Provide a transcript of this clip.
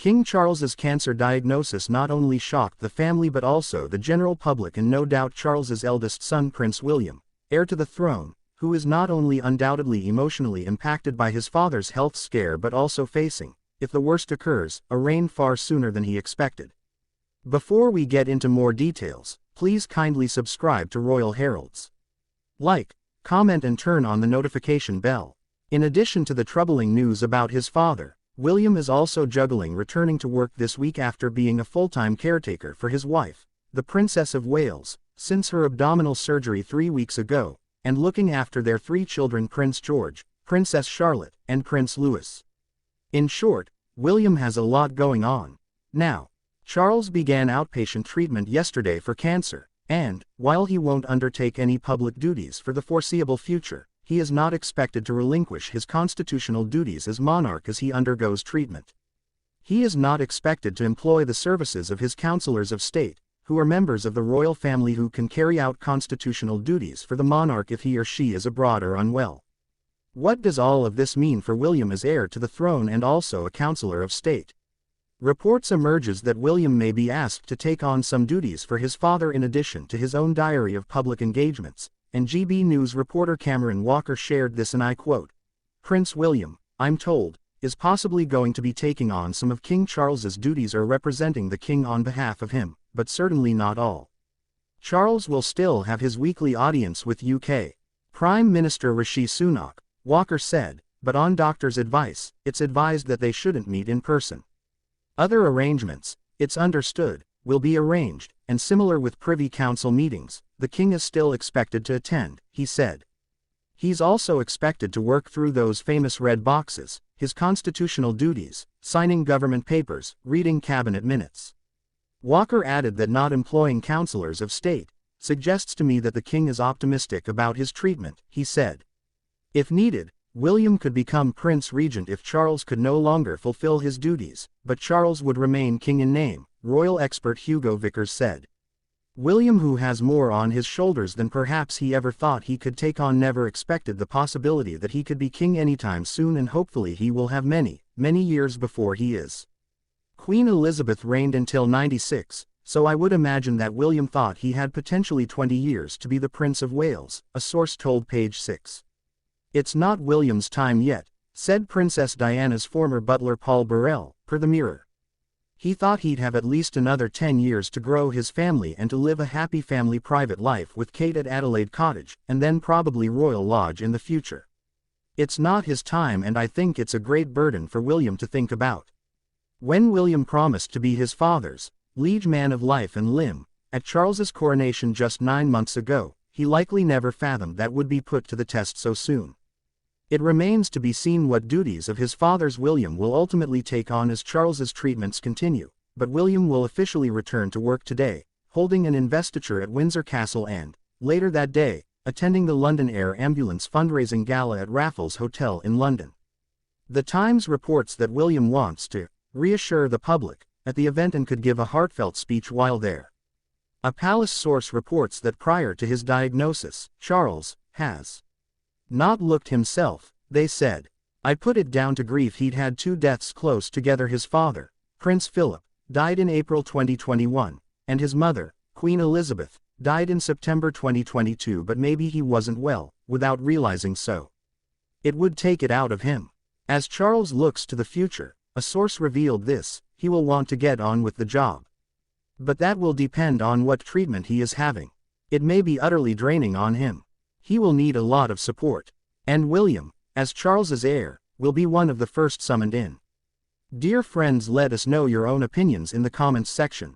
King Charles's cancer diagnosis not only shocked the family but also the general public and no doubt Charles's eldest son Prince William, heir to the throne, who is not only undoubtedly emotionally impacted by his father's health scare but also facing, if the worst occurs, a reign far sooner than he expected. Before we get into more details, please kindly subscribe to Royal Heralds. Like, comment and turn on the notification bell. In addition to the troubling news about his father, William is also juggling returning to work this week after being a full-time caretaker for his wife, the Princess of Wales, since her abdominal surgery 3 weeks ago, and looking after their 3 children Prince George, Princess Charlotte, and Prince Louis. In short, William has a lot going on. Now, Charles began outpatient treatment yesterday for cancer, and, while he won't undertake any public duties for the foreseeable future, he is not expected to relinquish his constitutional duties as monarch as he undergoes treatment. He is not expected to employ the services of his counselors of state, who are members of the royal family who can carry out constitutional duties for the monarch if he or she is abroad or unwell. What does all of this mean for William as heir to the throne and also a counselor of state? Reports emerges that William may be asked to take on some duties for his father in addition to his own diary of public engagements, and GB News reporter Cameron Walker shared this and I quote, "Prince William, I'm told, is possibly going to be taking on some of King Charles's duties or representing the king on behalf of him, but certainly not all. Charles will still have his weekly audience with UK Prime Minister Rishi Sunak," Walker said, "but on doctor's advice, it's advised that they shouldn't meet in person. Other arrangements, it's understood, will be arranged, and similar with Privy Council meetings, the king is still expected to attend," he said. He's also expected to work through those famous red boxes, his constitutional duties, signing government papers, reading cabinet minutes. Walker added that not employing counselors of state suggests to me that the king is optimistic about his treatment, he said. If needed, William could become Prince Regent if Charles could no longer fulfill his duties, but Charles would remain king in name, royal expert Hugo Vickers said. William, who has more on his shoulders than perhaps he ever thought he could take on, never expected the possibility that he could be king anytime soon, and hopefully he will have many, many years before he is. Queen Elizabeth reigned until 96, so I would imagine that William thought he had potentially 20 years to be the Prince of Wales, a source told Page 6. It's not William's time yet, said Princess Diana's former butler Paul Burrell, per the Mirror. He thought he'd have at least another 10 years to grow his family and to live a happy family private life with Kate at Adelaide Cottage, and then probably Royal Lodge in the future. It's not his time, and I think it's a great burden for William to think about. When William promised to be his father's liege man of life and limb at Charles's coronation just 9 months ago, he likely never fathomed that would be put to the test so soon. It remains to be seen what duties of his father's William will ultimately take on as Charles's treatments continue, but William will officially return to work today, holding an investiture at Windsor Castle and, later that day, attending the London Air Ambulance fundraising gala at Raffles Hotel in London. The Times reports that William wants to reassure the public at the event and could give a heartfelt speech while there. A palace source reports that prior to his diagnosis, Charles has not looked himself, they said. "I put it down to grief. He'd had 2 deaths close together. His father, Prince Philip, died in April 2021, and his mother, Queen Elizabeth, died in September 2022, but maybe he wasn't well, without realizing so. It would take it out of him. As Charles looks to the future," a source revealed this, "he will want to get on with the job. But that will depend on what treatment he is having. It may be utterly draining on him. He will need a lot of support. And William, as Charles's heir, will be one of the first summoned in." Dear friends, let us know your own opinions in the comments section.